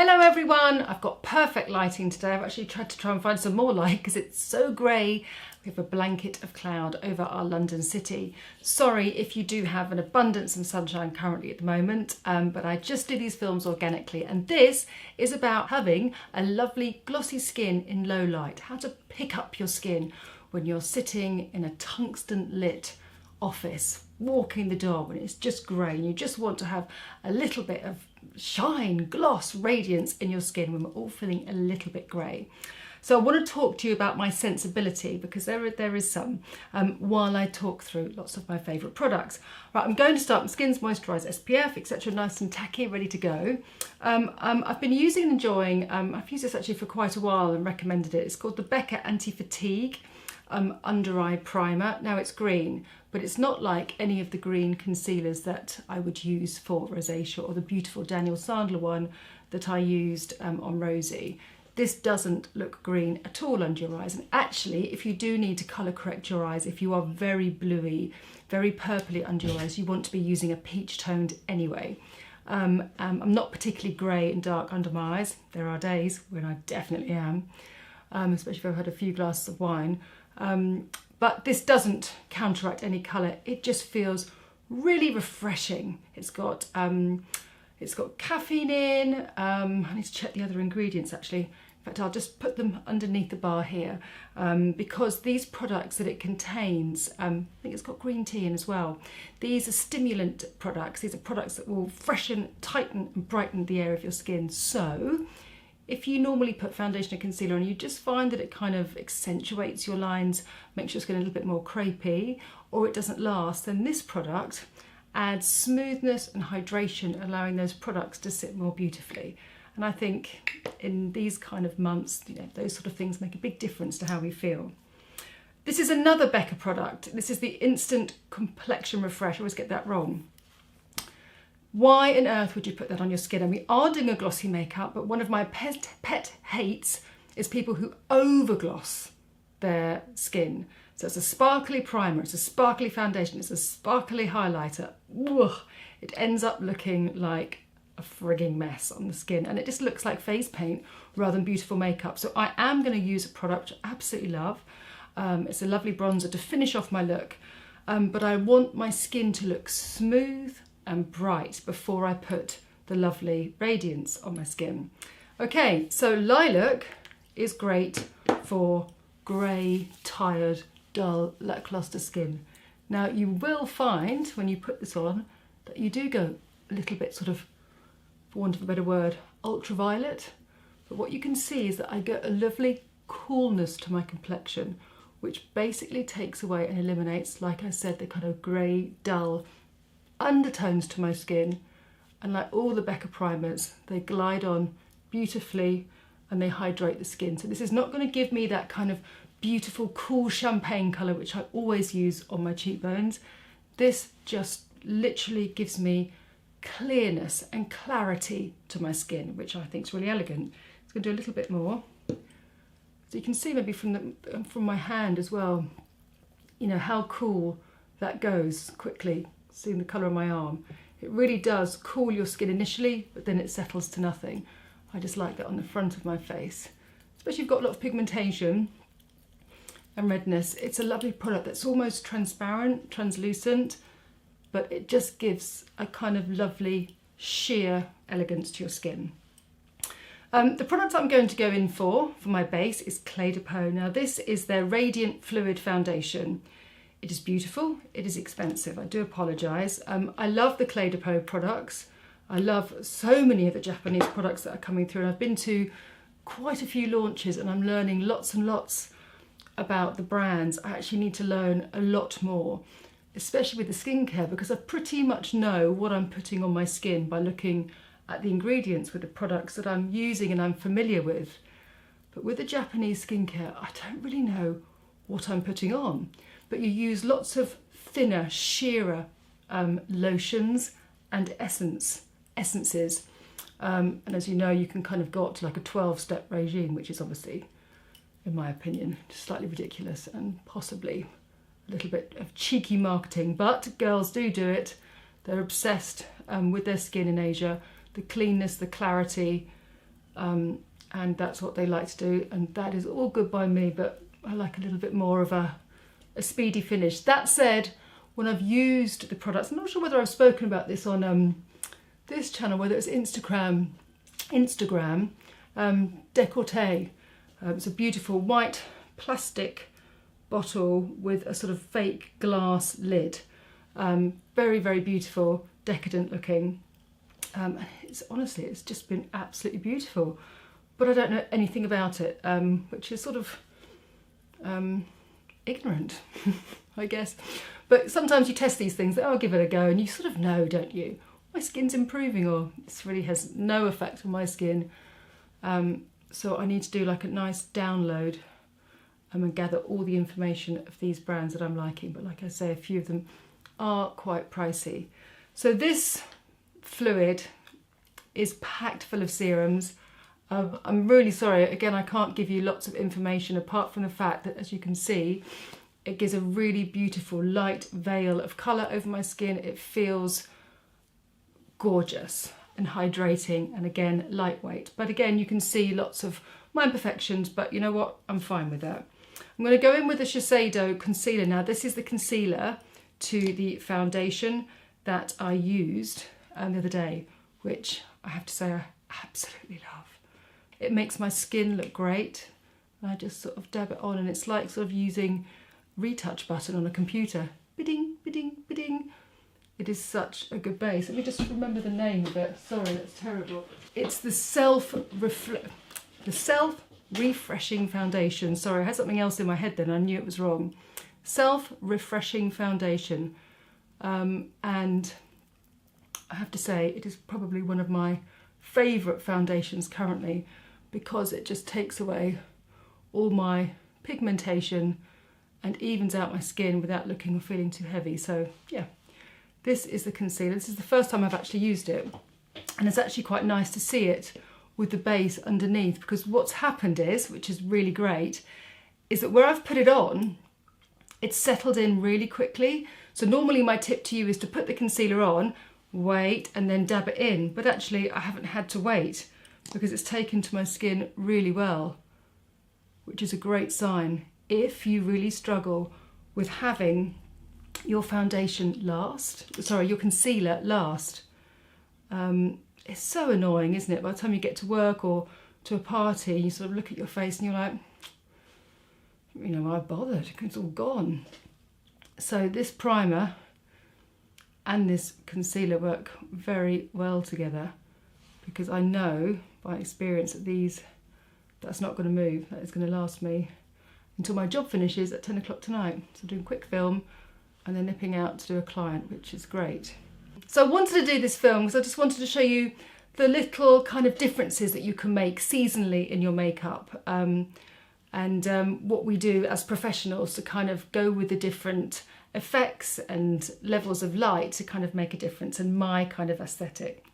Hello everyone, I've got perfect lighting today. I've actually tried to find some more light because it's so grey. We have a blanket of cloud over our London city. Sorry if you do have an abundance of sunshine currently at the moment, but I just do these films organically, and this is about having a lovely glossy skin in low light. How to pick up your skin when you're sitting in a tungsten lit office, walking the dog, and it's just grey and you just want to have a little bit of shine, gloss, radiance in your skin when we're all feeling a little bit grey. So I want to talk to you about my sensibility, because there is some, while I talk through lots of my favourite products. Right, I'm going to start with Skin's Moisturise SPF, etc. Nice and tacky, ready to go. I've been using and enjoying, I've used this actually for quite a while and recommended it. It's called the Becca Anti-Fatigue Under Eye Primer. Now it's green, but it's not like any of the green concealers that I would use for rosacea, or the beautiful Daniel Sandler one that I used on Rosie. This doesn't look green at all under your eyes. And actually, if you do need to colour correct your eyes, if you are very bluey, very purpley under your eyes, you want to be using a peach toned anyway. I'm not particularly grey and dark under my eyes. There are days when I definitely am, especially if I've had a few glasses of wine. But this doesn't counteract any colour. It just feels really refreshing. It's got caffeine in. I need to check the other ingredients actually. In fact, I'll just put them underneath the bar here, because these products that it contains, I think it's got green tea in as well. These are stimulant products. These are products that will freshen, tighten and brighten the air of your skin. So if you normally put foundation and concealer on, you just find that it kind of accentuates your lines, makes your skin a little bit more crepey, or it doesn't last, then this product adds smoothness and hydration, allowing those products to sit more beautifully. And I think in these kind of months, you know, those sort of things make a big difference to how we feel. This is another Becca product. This is the Instant Complexion Refresh. I always get that wrong. Why on earth would you put that on your skin? And we are doing a glossy makeup, but one of my pet hates is people who overgloss their skin. So it's a sparkly primer, it's a sparkly foundation, it's a sparkly highlighter. Ugh, it ends up looking like a frigging mess on the skin, and it just looks like face paint rather than beautiful makeup. So I am going to use a product I absolutely love. It's a lovely bronzer to finish off my look, but I want my skin to look smooth and bright before I put the lovely radiance on my skin. Okay, so Lilac is great for grey, tired, dull, lackluster skin. Now you will find when you put this on that you do go a little bit sort of, for want of a better word, ultraviolet. But what you can see is that I get a lovely coolness to my complexion, which basically takes away and eliminates, like I said, the kind of grey, dull undertones to my skin. And like all the Becca primers, they glide on beautifully and they hydrate the skin. So this is not going to give me that kind of beautiful cool champagne colour which I always use on my cheekbones. This just literally gives me clearness and clarity to my skin, which I think is really elegant. It's going to do a little bit more. So you can see maybe from my hand as well, you know, how cool that goes quickly. Seeing the colour on my arm, it really does cool your skin initially, but then it settles to nothing. I just like that on the front of my face, especially if you've got a lot of pigmentation and redness. It's a lovely product that's almost transparent, translucent, but it just gives a kind of lovely sheer elegance to your skin. The product I'm going to go in for my base is Clé de Peau. Now this is their Radiant Fluid Foundation. It is beautiful, it is expensive, I do apologise. I love the Clé de Peau products. I love so many of the Japanese products that are coming through, and I've been to quite a few launches and I'm learning lots and lots about the brands. I actually need to learn a lot more, especially with the skincare, because I pretty much know what I'm putting on my skin by looking at the ingredients with the products that I'm using and I'm familiar with. But with the Japanese skincare, I don't really know what I'm putting on. But you use lots of thinner, sheerer lotions and essences. And as you know, you can kind of go up to like a 12-step regime, which is obviously, in my opinion, slightly ridiculous and possibly a little bit of cheeky marketing. But girls do it. They're obsessed with their skin in Asia. The cleanness, the clarity, and that's what they like to do, and that is all good by me, but I like a little bit more of a speedy finish. That said, when I've used the products, I'm not sure whether I've spoken about this on this channel, whether it's Instagram, Décolleté. It's a beautiful white plastic bottle with a sort of fake glass lid. Very, very beautiful, decadent looking. Honestly, it's just been absolutely beautiful. But I don't know anything about it, which is sort of ignorant, I guess. But sometimes you test these things, I'll give it a go, and you sort of know, don't you? My skin's improving, or this really has no effect on my skin. So I need to do like a nice download and gather all the information of these brands that I'm liking. But like I say, a few of them are quite pricey. So this fluid is packed full of serums. I'm really sorry, again, I can't give you lots of information apart from the fact that, as you can see, it gives a really beautiful light veil of colour over my skin. It feels gorgeous and hydrating, and again, lightweight. But again, you can see lots of my imperfections, but you know what? I'm fine with that. I'm going to go in with the Sado concealer now. This is the concealer to the foundation that I used the other day, which I have to say I absolutely love. It makes my skin look great. And I just sort of dab it on, and it's like sort of using retouch button on a computer. Bidding, bidding, bidding. It is such a good base. Let me just remember the name of it. Sorry, that's terrible. It's the Self-Refreshing Foundation. Sorry, I had something else in my head then. I knew it was wrong. Self-Refreshing Foundation. And I have to say, it is probably one of my favourite foundations currently, because it just takes away all my pigmentation and evens out my skin without looking or feeling too heavy. So yeah, this is the concealer. This is the first time I've actually used it, and it's actually quite nice to see it with the base underneath, because what's happened is, which is really great, is that where I've put it on, it's settled in really quickly. So normally my tip to you is to put the concealer on, wait, and then dab it in, but actually I haven't had to wait because it's taken to my skin really well, which is a great sign if you really struggle with having your foundation last, sorry, your concealer last. It's so annoying, isn't it? By the time you get to work or to a party, you sort of look at your face and you're like, you know, why bothered? It's all gone. So this primer and this concealer work very well together, because I know by experience that that's not going to move. That is going to last me until my job finishes at 10 o'clock tonight. So I'm doing a quick film and then nipping out to do a client, which is great. So I wanted to do this film because I just wanted to show you the little kind of differences that you can make seasonally in your makeup, and what we do as professionals to kind of go with the different effects and levels of light to kind of make a difference in my kind of aesthetic.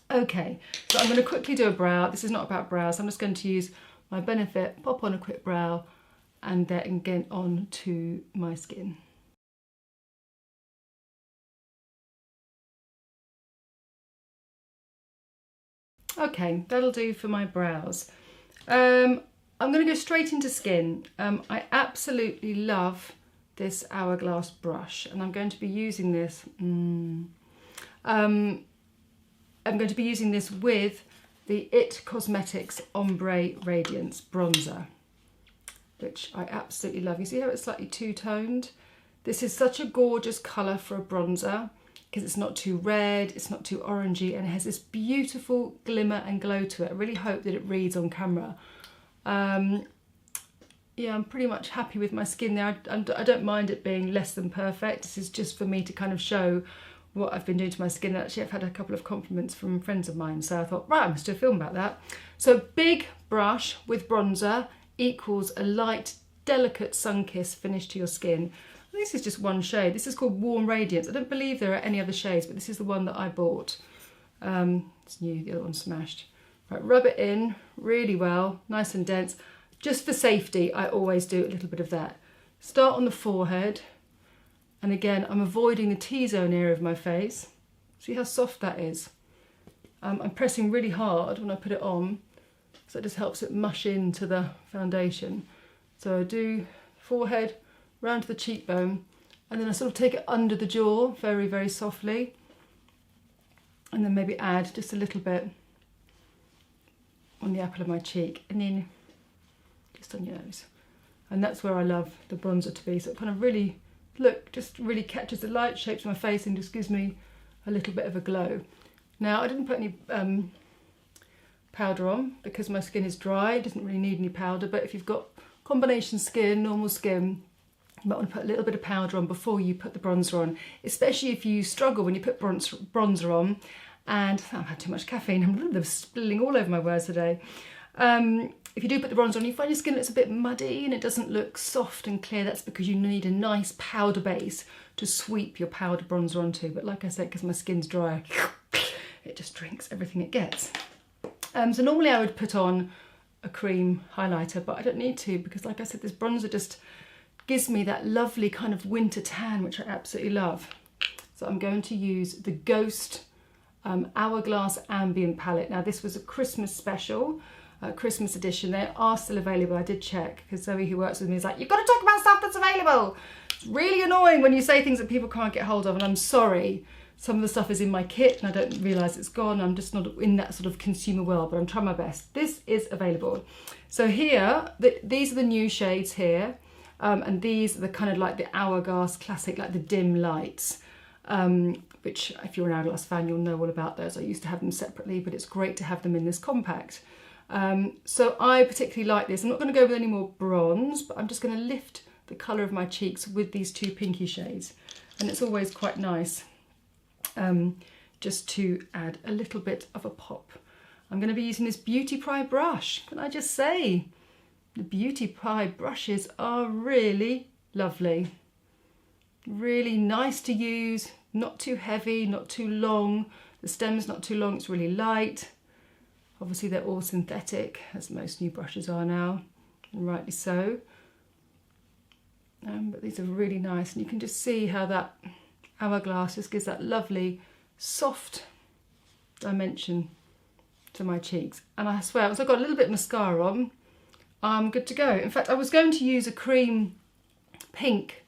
Okay, so I'm going to quickly do a brow. This is not about brows. I'm just going to use my Benefit, pop on a quick brow, and then get on to my skin. Okay, that'll do for my brows. I'm going to go straight into skin. I absolutely love this Hourglass brush, and I'm going to be using this. I'm going to be using this with the It Cosmetics Ombre Radiance Bronzer, which I absolutely love. You see how it's slightly two-toned? This is such a gorgeous colour for a bronzer, because it's not too red, it's not too orangey, and it has this beautiful glimmer and glow to it. I really hope that it reads on camera. Yeah, I'm pretty much happy with my skin there. I don't mind it being less than perfect. This is just for me to kind of show what I've been doing to my skin. Actually, I've had a couple of compliments from friends of mine, so I thought, right, I must do a film about that. So big brush with bronzer equals a light, delicate sun-kissed finish to your skin. This is just one shade. This is called Warm Radiance. I don't believe there are any other shades, but this is the one that I bought. It's new, the other one's smashed. Right, rub it in really well, nice and dense. Just for safety, I always do a little bit of that. Start on the forehead. And again, I'm avoiding the T-zone area of my face. See how soft that is? I'm pressing really hard when I put it on So it just helps it mush into the foundation. So I do forehead, round to the cheekbone, and then I sort of take it under the jaw very, very softly. And then maybe add just a little bit on the apple of my cheek, and then just on your nose. And that's where I love the bronzer to be. So it kind of really, look, just really catches the light, shapes my face, and just gives me a little bit of a glow. Now, I didn't put any powder on because my skin is dry. It doesn't really need any powder, but if you've got combination skin, normal skin, you might want to put a little bit of powder on before you put the bronzer on, especially if you struggle when you put bronzer on. And I've had too much caffeine, I'm spilling all over my words today. If you do put the bronzer on, you find your skin looks a bit muddy and it doesn't look soft and clear. That's because you need a nice powder base to sweep your powder bronzer onto. But like I said, because my skin's dry, it just drinks everything it gets. So normally I would put on a cream highlighter, but I don't need to because, like I said, this bronzer just gives me that lovely kind of winter tan, which I absolutely love. So I'm going to use the Ghost Hourglass Ambient palette. Now this was a Christmas special, Christmas edition. They are still available. I did check because Zoe, who works with me, is like, you've got to talk about stuff that's available. It's really annoying when you say things that people can't get hold of, and I'm sorry. Some of the stuff is in my kit and I don't realise it's gone. I'm just not in that sort of consumer world, but I'm trying my best. This is available. So here, these are the new shades here, and these are the kind of like the Hourglass classic, like the dim lights. Which if you're an Hourglass fan, you'll know all about those. I used to have them separately, but it's great to have them in this compact. So I particularly like this. I'm not going to go with any more bronze, but I'm just going to lift the colour of my cheeks with these two pinky shades. And it's always quite nice just to add a little bit of a pop. I'm going to be using this Beauty Pie brush. Can I just say, the Beauty Pie brushes are really lovely. Really nice to use, not too heavy, not too long. The stem's not too long, it's really light. Obviously they're all synthetic, as most new brushes are now, and rightly so. But these are really nice, and you can just see how that Hourglass just gives that lovely, soft dimension to my cheeks. And I swear, once I've got a little bit of mascara on, I'm good to go. In fact, I was going to use a cream pink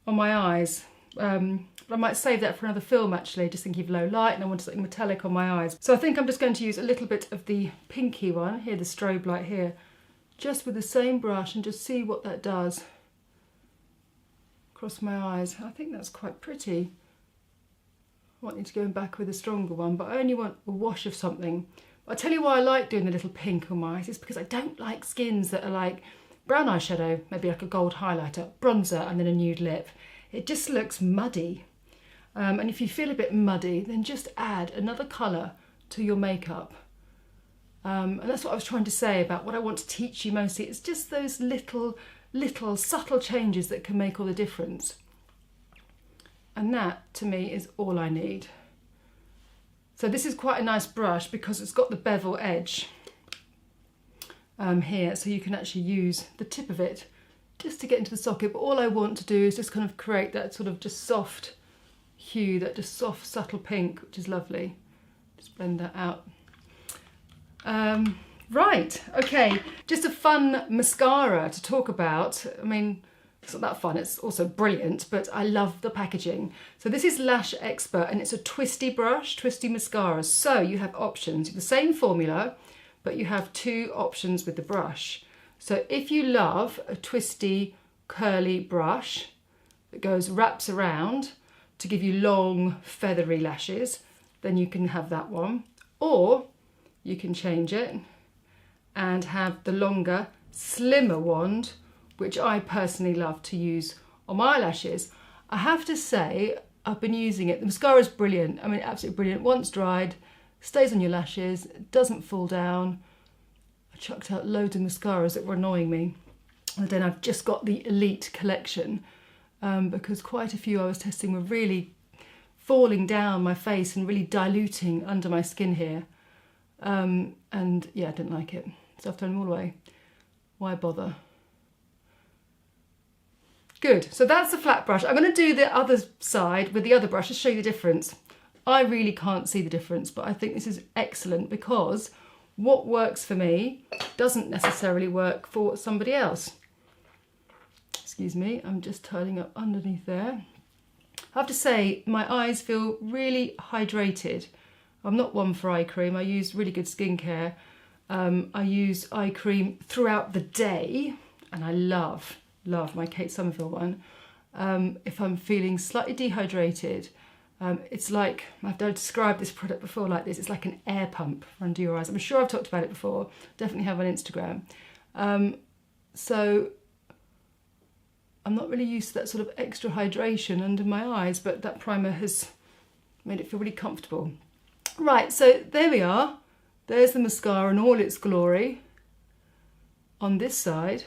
on my eyes, but I might save that for another film actually, just thinking of low light, and I wanted something metallic on my eyes. So I think I'm just going to use a little bit of the pinky one, here, the strobe light here, just with the same brush, and just see what that does across my eyes. I think that's quite pretty. I want you to go back with a stronger one, but I only want a wash of something. But I'll tell you why I like doing the little pink on my eyes, is because I don't like skins that are like brown eyeshadow, maybe like a gold highlighter, bronzer, and then a nude lip. It just looks muddy. And if you feel a bit muddy, then just add another colour to your makeup. And that's what I was trying to say about what I want to teach you mostly. It's just those little subtle changes that can make all the difference. And that, to me, is all I need. So this is quite a nice brush because it's got the bevel edge here, so you can actually use the tip of it just to get into the socket. But all I want to do is just kind of create that sort of just soft hue, that just soft, subtle pink, which is lovely. Just blend that out. Right, okay, just a fun mascara to talk about. I mean, it's not that fun, it's also brilliant, but I love the packaging. So this is Lash Expert, and it's a twisty brush, twisty mascara. So you have options, the same formula, but you have two options with the brush. So if you love a twisty, curly brush that wraps around to give you long, feathery lashes, then you can have that one. Or you can change it and have the longer, slimmer wand, which I personally love to use on my eyelashes. I have to say, I've been using it. The mascara is brilliant. I mean, absolutely brilliant. Once dried, stays on your lashes, doesn't fall down. I chucked out loads of mascaras that were annoying me. And then I've just got the Elite collection because quite a few I was testing were really falling down my face and really diluting under my skin here. And yeah, I didn't like it. So I've thrown them all away. Why bother? Good, so that's the flat brush. I'm going to do the other side with the other brush to show you the difference. I really can't see the difference, but I think this is excellent because what works for me doesn't necessarily work for somebody else. Excuse me, I'm just tidying up underneath there. I have to say, my eyes feel really hydrated. I'm not one for eye cream. I use really good skincare. I use eye cream throughout the day, and I love my Kate Somerville one. If I'm feeling slightly dehydrated, it's like, I've described this product before like this, it's like an air pump under your eyes. I'm sure I've talked about it before, definitely have on Instagram. So I'm not really used to that sort of extra hydration under my eyes, but that primer has made it feel really comfortable. Right, so there we are. There's the mascara in all its glory on this side.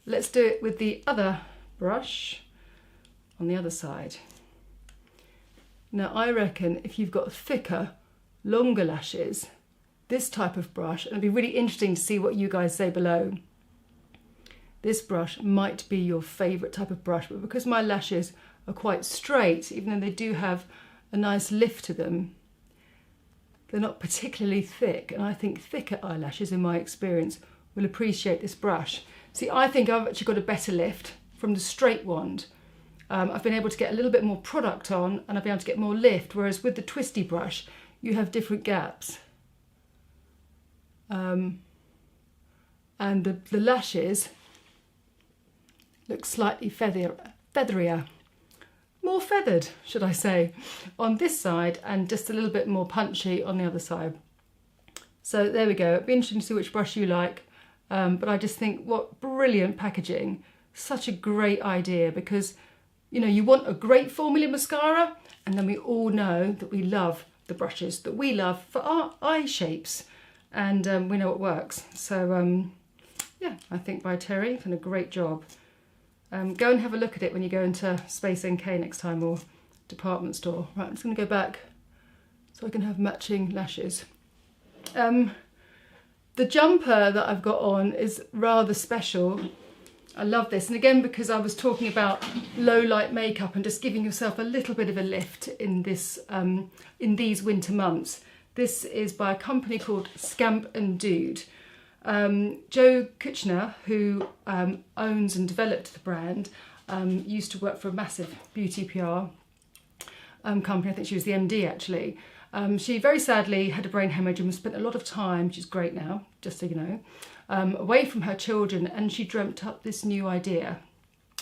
Let's do it with the other brush on the other side. Now I reckon if you've got thicker, longer lashes, this type of brush, and it'd be really interesting to see what you guys say below. This brush might be your favourite type of brush, but because my lashes are quite straight, even though they do have a nice lift to them, they're not particularly thick, and I think thicker eyelashes, in my experience, will appreciate this brush. See, I think I've actually got a better lift from the straight wand. I've been able to get a little bit more product on, and I've been able to get more lift, whereas with the twisty brush, you have different gaps. And the lashes look slightly featherier. More feathered, should I say, on this side, and just a little bit more punchy on the other side. So there we go. It'd be interesting to see which brush you like, but I just think what brilliant packaging. Such a great idea, because you know, you want a great formula mascara, and then we all know that we love the brushes that we love for our eye shapes, and we know it works. So yeah, I think by Terry, done a great job. Go and have a look at it when you go into Space NK next time, or department store. Right, I'm just going to go back so I can have matching lashes. The jumper that I've got on is rather special. I love this, and again, because I was talking about low light makeup and just giving yourself a little bit of a lift in this in these winter months. This is by a company called Scamp and Dude. Joe Kuchner, who owns and developed the brand, used to work for a massive beauty PR company. I think she was the MD actually. She very sadly had a brain hemorrhage and spent a lot of time, she's great now, just so you know, away from her children, and she dreamt up this new idea.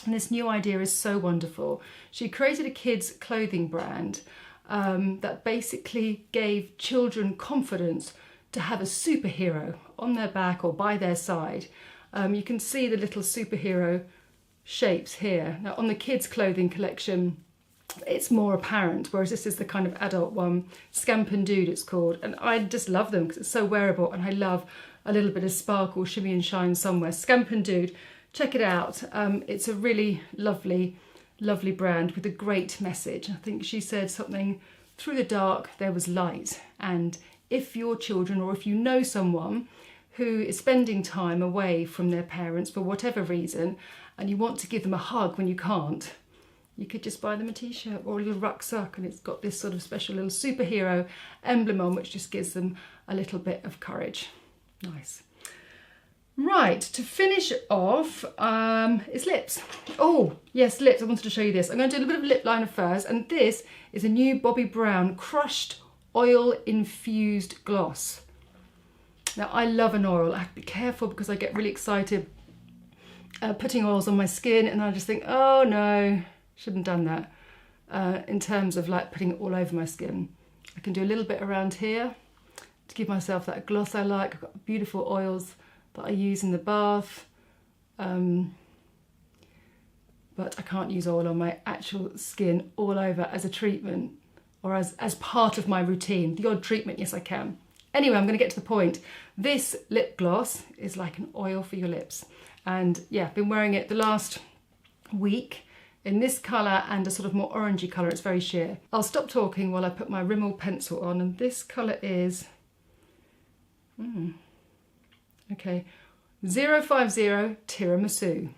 And this new idea is so wonderful. She created a kids' clothing brand that basically gave children confidence to have a superhero on their back or by their side. You can see the little superhero shapes here. Now on the kids' clothing collection, it's more apparent, whereas this is the kind of adult one. Scamp and Dude it's called, and I just love them because it's so wearable, and I love a little bit of sparkle, shimmy and shine somewhere. Scamp and Dude, check it out. It's a really lovely brand with a great message. I think she said something, through the dark there was light, and if your children, or if you know someone who is spending time away from their parents for whatever reason, and you want to give them a hug when you can't, you could just buy them a t-shirt or a little rucksack, and it's got this sort of special little superhero emblem on, which just gives them a little bit of courage. Nice. Right, to finish off is lips. Oh, yes, lips. I wanted to show you this. I'm going to do a little bit of lip liner first, and this is a new Bobbi Brown Crushed Oil Infused Gloss. Now, I love an oil. I have to be careful because I get really excited putting oils on my skin, and I just think, oh no, shouldn't have done that. In terms of like putting it all over my skin. I can do a little bit around here to give myself that gloss I like. I've got beautiful oils that I use in the bath, but I can't use oil on my actual skin all over as a treatment or as part of my routine. The odd treatment, yes I can. Anyway, I'm going to get to the point. This lip gloss is like an oil for your lips, and yeah, I've been wearing it the last week in this colour and a sort of more orangey colour. It's very sheer. I'll stop talking while I put my Rimmel pencil on, and this colour is okay, 050 Tiramisu.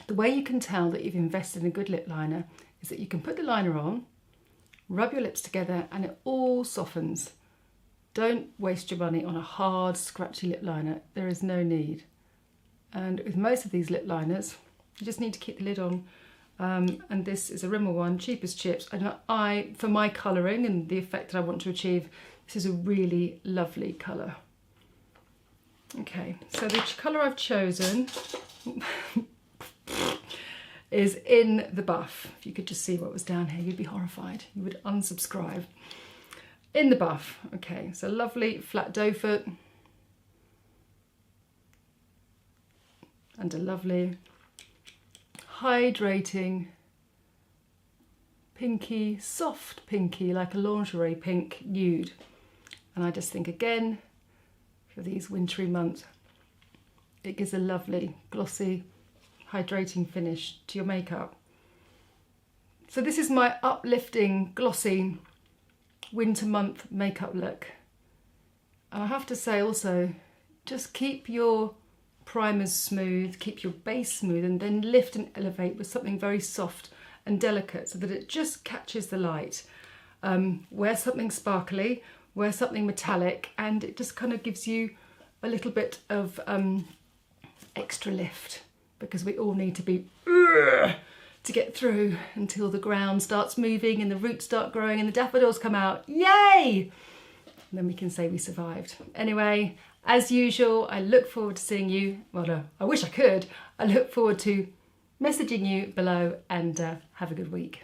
The way you can tell that you've invested in a good lip liner is that you can put the liner on, rub your lips together, and it all softens. Don't waste your money on a hard, scratchy lip liner. There is no need. And with most of these lip liners, you just need to keep the lid on. And this is a Rimmel one, cheap as chips. And for my colouring and the effect that I want to achieve, this is a really lovely colour. Okay, so the colour I've chosen is in the buff. If you could just see what was down here, you'd be horrified. You would unsubscribe. In the buff. Okay, so lovely flat doe foot. And a lovely hydrating pinky, soft pinky, like a lingerie pink nude. And I just think, again, for these wintry months, it gives a lovely glossy hydrating finish to your makeup. So this is my uplifting glossy winter month makeup look. And I have to say also, just keep your primers smooth, keep your base smooth, and then lift and elevate with something very soft and delicate so that it just catches the light. Wear something sparkly, wear something metallic, and it just kind of gives you a little bit of extra lift, because we all need to be to get through until the ground starts moving and the roots start growing and the daffodils come out. Yay! And then we can say we survived. Anyway, as usual, I look forward to seeing you. Well, no, I wish I could. I look forward to messaging you below, and have a good week.